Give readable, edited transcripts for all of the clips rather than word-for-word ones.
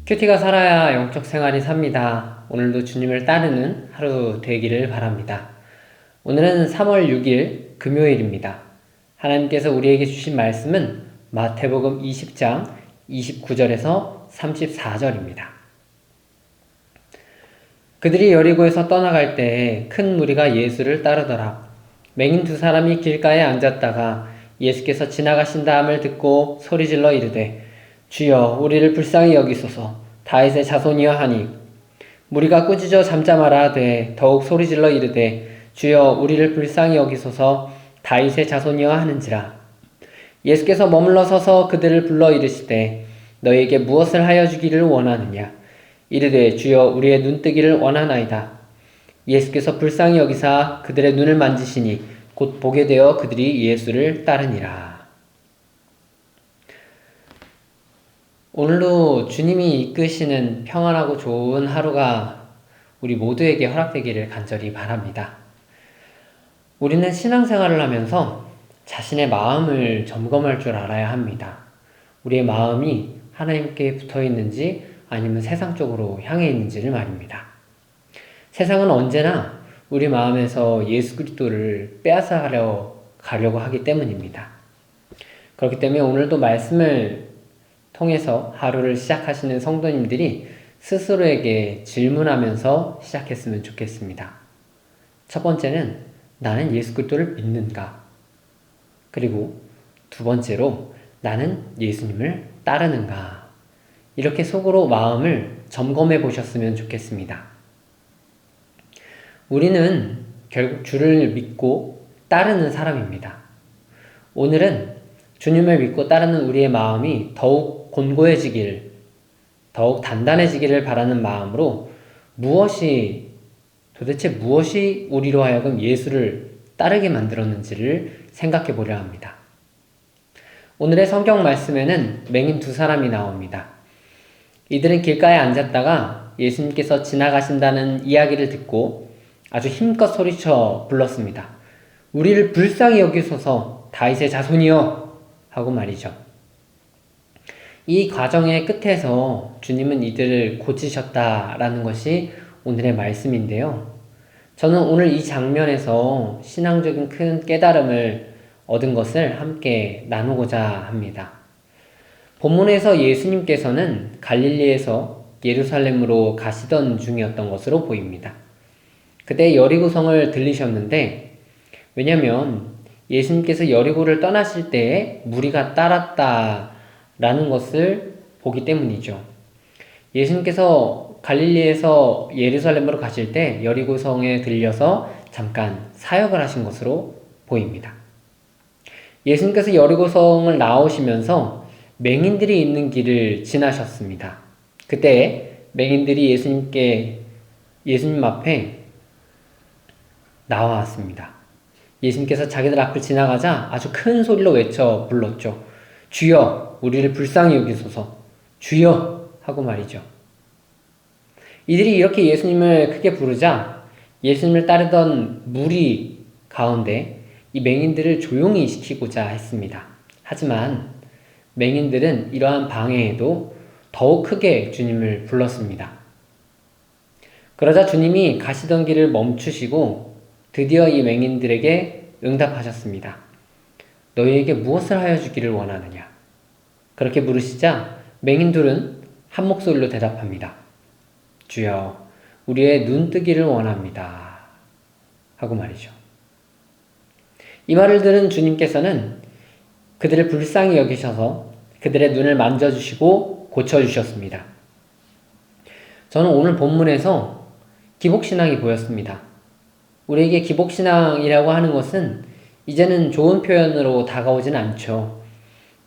큐티가 살아야 영적 생활이 삽니다. 오늘도 주님을 따르는 하루 되기를 바랍니다. 오늘은 3월 6일 금요일입니다. 하나님께서 우리에게 주신 말씀은 마태복음 20장 29절에서 34절입니다. 그들이 여리고에서 떠나갈 때에 큰 무리가 예수를 따르더라. 맹인 두 사람이 길가에 앉았다가 예수께서 지나가신다함을 듣고 소리질러 이르되 주여 우리를 불쌍히 여기소서 다윗의 자손이여 하니 무리가 꾸짖어 잠잠하라 하되 더욱 소리질러 이르되 주여 우리를 불쌍히 여기소서 다윗의 자손이여 하는지라. 예수께서 머물러 서서 그들을 불러 이르시되 너희에게 무엇을 하여 주기를 원하느냐. 이르되 주여 우리의 눈뜨기를 원하나이다. 예수께서 불쌍히 여기사 그들의 눈을 만지시니 곧 보게 되어 그들이 예수를 따르니라. 오늘도 주님이 이끄시는 평안하고 좋은 하루가 우리 모두에게 허락되기를 간절히 바랍니다. 우리는 신앙생활을 하면서 자신의 마음을 점검할 줄 알아야 합니다. 우리의 마음이 하나님께 붙어 있는지 아니면 세상 쪽으로 향해 있는지를 말입니다. 세상은 언제나 우리 마음에서 예수 그리스도를 빼앗아 가려고 하기 때문입니다. 그렇기 때문에 오늘도 말씀을 통해서 하루를 시작하시는 성도님들이 스스로에게 질문하면서 시작했으면 좋겠습니다. 첫 번째는 나는 예수 그리스도를 믿는가? 그리고 두 번째로 나는 예수님을 따르는가? 이렇게 속으로 마음을 점검해 보셨으면 좋겠습니다. 우리는 결국 주를 믿고 따르는 사람입니다. 오늘은 주님을 믿고 따르는 우리의 마음이 더욱 곤고해지기를, 더욱 단단해지기를 바라는 마음으로 도대체 무엇이 우리로 하여금 예수를 따르게 만들었는지를 생각해 보려 합니다. 오늘의 성경 말씀에는 맹인 두 사람이 나옵니다. 이들은 길가에 앉았다가 예수님께서 지나가신다는 이야기를 듣고 아주 힘껏 소리쳐 불렀습니다. 우리를 불쌍히 여기소서 다윗의 자손이여 하고 말이죠. 이 과정의 끝에서 주님은 이들을 고치셨다라는 것이 오늘의 말씀인데요. 저는 오늘 이 장면에서 신앙적인 큰 깨달음을 얻은 것을 함께 나누고자 합니다. 본문에서 예수님께서는 갈릴리에서 예루살렘으로 가시던 중이었던 것으로 보입니다. 그때 여리고성을 들리셨는데, 왜냐면 예수님께서 여리고를 떠나실 때에 무리가 따랐다라는 것을 보기 때문이죠. 예수님께서 갈릴리에서 예루살렘으로 가실 때 여리고성에 들려서 잠깐 사역을 하신 것으로 보입니다. 예수님께서 여리고성을 나오시면서 맹인들이 있는 길을 지나셨습니다. 그때 맹인들이 예수님 앞에 나왔습니다. 예수님께서 자기들 앞을 지나가자 아주 큰 소리로 외쳐 불렀죠. 주여 우리를 불쌍히 여기소서 주여 하고 말이죠. 이들이 이렇게 예수님을 크게 부르자 예수님을 따르던 무리 가운데 이 맹인들을 조용히 시키고자 했습니다. 하지만 맹인들은 이러한 방해에도 더욱 크게 주님을 불렀습니다. 그러자 주님이 가시던 길을 멈추시고 드디어 이 맹인들에게 응답하셨습니다. 너희에게 무엇을 하여 주기를 원하느냐? 그렇게 물으시자 맹인들은 한 목소리로 대답합니다. 주여, 우리의 눈뜨기를 원합니다. 하고 말이죠. 이 말을 들은 주님께서는 그들을 불쌍히 여기셔서 그들의 눈을 만져주시고 고쳐주셨습니다. 저는 오늘 본문에서 기복신앙이 보였습니다. 우리에게 기복신앙이라고 하는 것은 이제는 좋은 표현으로 다가오진 않죠.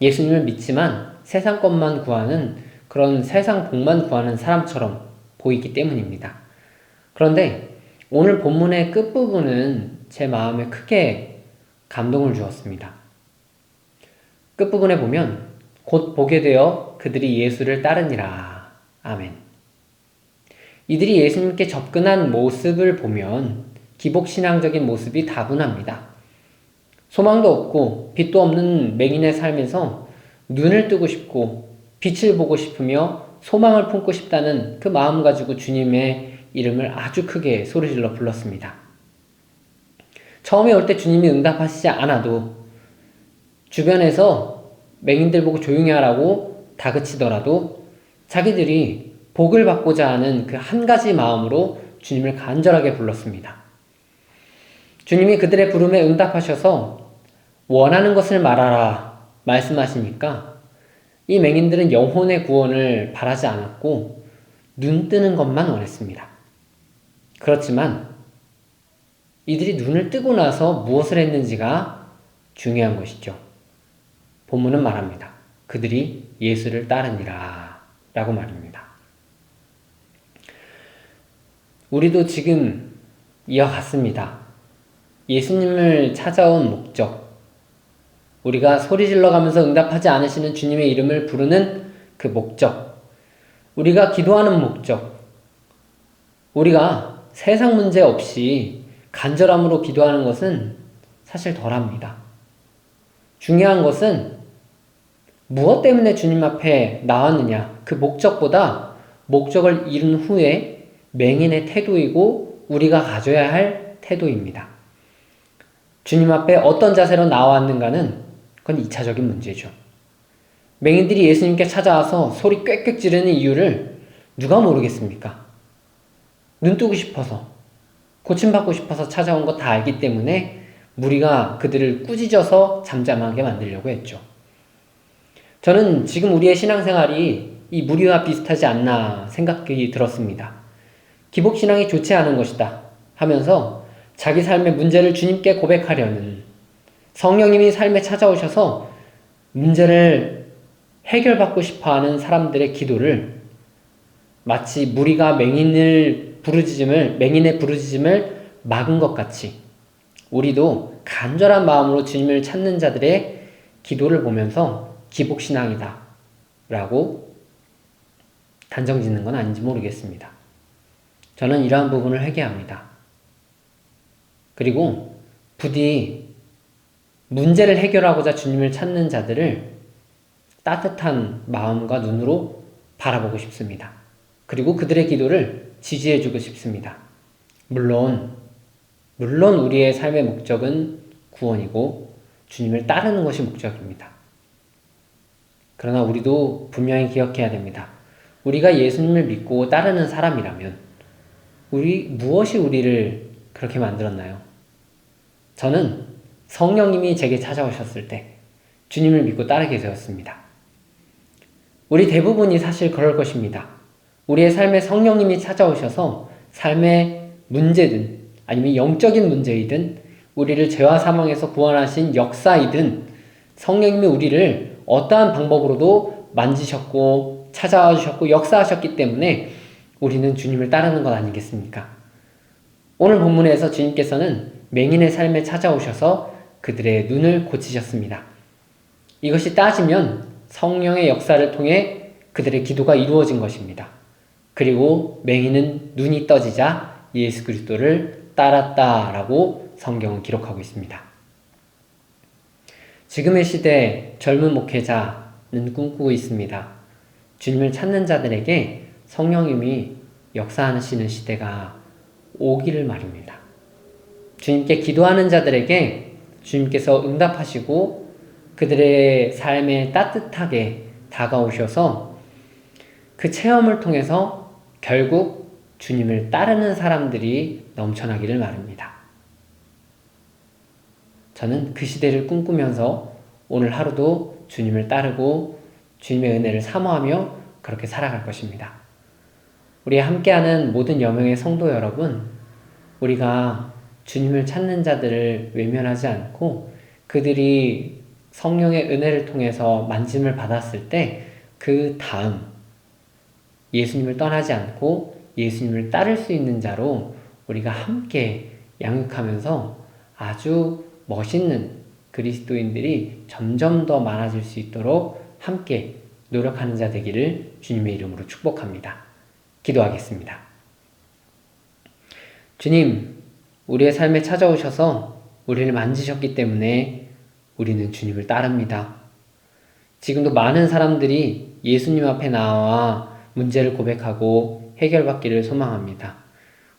예수님을 믿지만 세상 것만 구하는 그런 세상 복만 구하는 사람처럼 보이기 때문입니다. 그런데 오늘 본문의 끝부분은 제 마음에 크게 감동을 주었습니다. 끝부분에 보면 곧 보게 되어 그들이 예수를 따르니라. 아멘. 이들이 예수님께 접근한 모습을 보면 기복신앙적인 모습이 다분합니다. 소망도 없고 빛도 없는 맹인의 삶에서 눈을 뜨고 싶고 빛을 보고 싶으며 소망을 품고 싶다는 그 마음 가지고 주님의 이름을 아주 크게 소리질러 불렀습니다. 처음에 올 때 주님이 응답하시지 않아도 주변에서 맹인들 보고 조용히 하라고 다그치더라도 자기들이 복을 받고자 하는 그 한 가지 마음으로 주님을 간절하게 불렀습니다. 주님이 그들의 부름에 응답하셔서 원하는 것을 말하라 말씀하시니까 이 맹인들은 영혼의 구원을 바라지 않았고 눈 뜨는 것만 원했습니다. 그렇지만 이들이 눈을 뜨고 나서 무엇을 했는지가 중요한 것이죠. 본문은 말합니다. 그들이 예수를 따르니라 라고 말입니다. 우리도 지금 이어갔습니다. 예수님을 찾아온 목적, 우리가 소리질러 가면서 응답하지 않으시는 주님의 이름을 부르는 그 목적, 우리가 기도하는 목적, 우리가 세상 문제 없이 간절함으로 기도하는 것은 사실 덜합니다. 중요한 것은 무엇 때문에 주님 앞에 나왔느냐, 그 목적보다 목적을 이룬 후에 맹인의 태도이고 우리가 가져야 할 태도입니다. 주님 앞에 어떤 자세로 나왔는가는 그건 2차적인 문제죠. 맹인들이 예수님께 찾아와서 소리 꽥꽥 지르는 이유를 누가 모르겠습니까? 눈 뜨고 싶어서, 고침받고 싶어서 찾아온 거 다 알기 때문에 무리가 그들을 꾸짖어서 잠잠하게 만들려고 했죠. 저는 지금 우리의 신앙생활이 이 무리와 비슷하지 않나 생각이 들었습니다. 기복신앙이 좋지 않은 것이다 하면서 자기 삶의 문제를 주님께 고백하려는, 성령님이 삶에 찾아오셔서 문제를 해결받고 싶어하는 사람들의 기도를 마치 무리가 맹인의 부르짖음을 막은 것 같이 우리도 간절한 마음으로 주님을 찾는 자들의 기도를 보면서 기복신앙이다 라고 단정짓는 건 아닌지 모르겠습니다. 저는 이러한 부분을 회개합니다. 그리고 부디 문제를 해결하고자 주님을 찾는 자들을 따뜻한 마음과 눈으로 바라보고 싶습니다. 그리고 그들의 기도를 지지해주고 싶습니다. 물론 우리의 삶의 목적은 구원이고 주님을 따르는 것이 목적입니다. 그러나 우리도 분명히 기억해야 됩니다. 우리가 예수님을 믿고 따르는 사람이라면 무엇이 우리를 그렇게 만들었나요? 저는 성령님이 제게 찾아오셨을 때 주님을 믿고 따르게 되었습니다. 우리 대부분이 사실 그럴 것입니다. 우리의 삶에 성령님이 찾아오셔서 삶의 문제든 아니면 영적인 문제이든 우리를 죄와 사망에서 구원하신 역사이든 성령님이 우리를 어떠한 방법으로도 만지셨고 찾아와 주셨고 역사하셨기 때문에 우리는 주님을 따르는 것 아니겠습니까? 오늘 본문에서 주님께서는 맹인의 삶에 찾아오셔서 그들의 눈을 고치셨습니다. 이것이 따지면 성령의 역사를 통해 그들의 기도가 이루어진 것입니다. 그리고 맹인은 눈이 떠지자 예수 그리스도를 따랐다라고 성경은 기록하고 있습니다. 지금의 시대 젊은 목회자는 꿈꾸고 있습니다. 주님을 찾는 자들에게 성령님이 역사하시는 시대가 오기를 말입니다. 주님께 기도하는 자들에게 주님께서 응답하시고 그들의 삶에 따뜻하게 다가오셔서 그 체험을 통해서 결국 주님을 따르는 사람들이 넘쳐나기를 바랍니다. 저는 그 시대를 꿈꾸면서 오늘 하루도 주님을 따르고 주님의 은혜를 사모하며 그렇게 살아갈 것입니다. 우리 함께하는 모든 여명의 성도 여러분, 우리가 주님을 찾는 자들을 외면하지 않고 그들이 성령의 은혜를 통해서 만짐을 받았을 때 그 다음 예수님을 떠나지 않고 예수님을 따를 수 있는 자로 우리가 함께 양육하면서 아주 멋있는 그리스도인들이 점점 더 많아질 수 있도록 함께 노력하는 자 되기를 주님의 이름으로 축복합니다. 기도하겠습니다. 주님, 우리의 삶에 찾아오셔서 우리를 만지셨기 때문에 우리는 주님을 따릅니다. 지금도 많은 사람들이 예수님 앞에 나와 문제를 고백하고 해결받기를 소망합니다.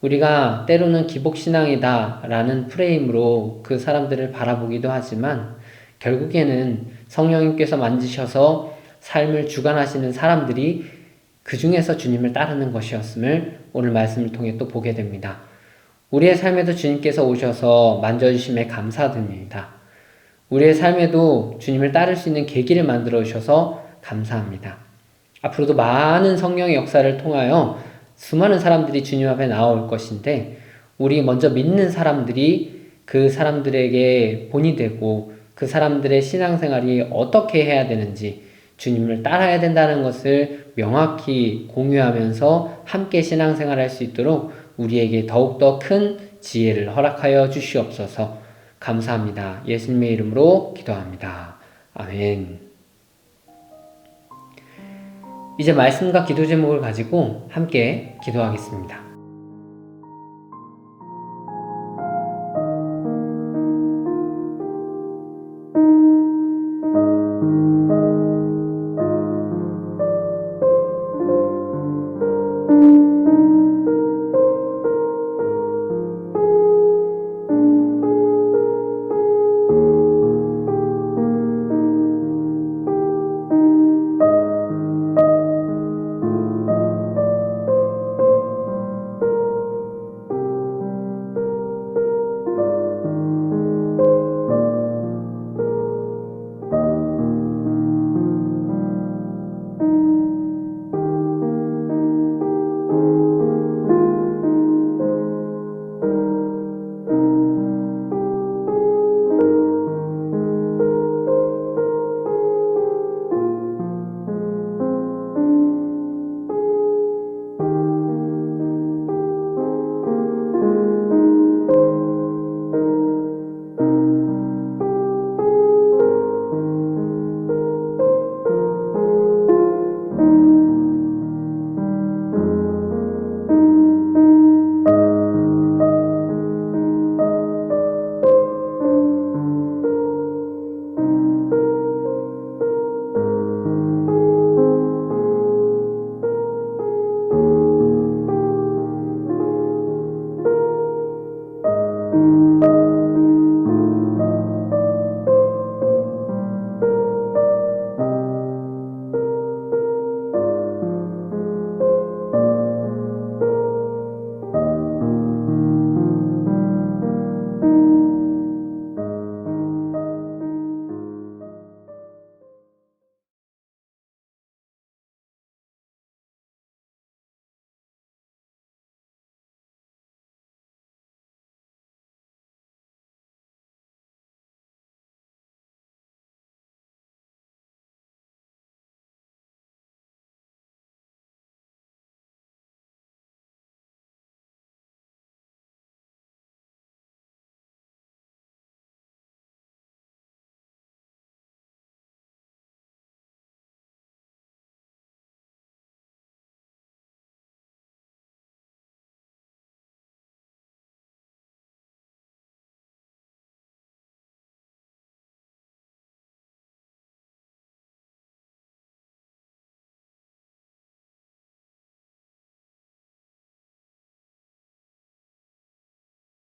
우리가 때로는 기복신앙이다 라는 프레임으로 그 사람들을 바라보기도 하지만 결국에는 성령님께서 만지셔서 삶을 주관하시는 사람들이 그 중에서 주님을 따르는 것이었음을 오늘 말씀을 통해 또 보게 됩니다. 우리의 삶에도 주님께서 오셔서 만져주심에 감사드립니다. 우리의 삶에도 주님을 따를 수 있는 계기를 만들어 주셔서 감사합니다. 앞으로도 많은 성령의 역사를 통하여 수많은 사람들이 주님 앞에 나올 것인데 우리 먼저 믿는 사람들이 그 사람들에게 본이 되고 그 사람들의 신앙생활이 어떻게 해야 되는지 주님을 따라야 된다는 것을 명확히 공유하면서 함께 신앙생활할 수 있도록 우리에게 더욱더 큰 지혜를 허락하여 주시옵소서. 감사합니다. 예수님의 이름으로 기도합니다. 아멘. 이제 말씀과 기도 제목을 가지고 함께 기도하겠습니다.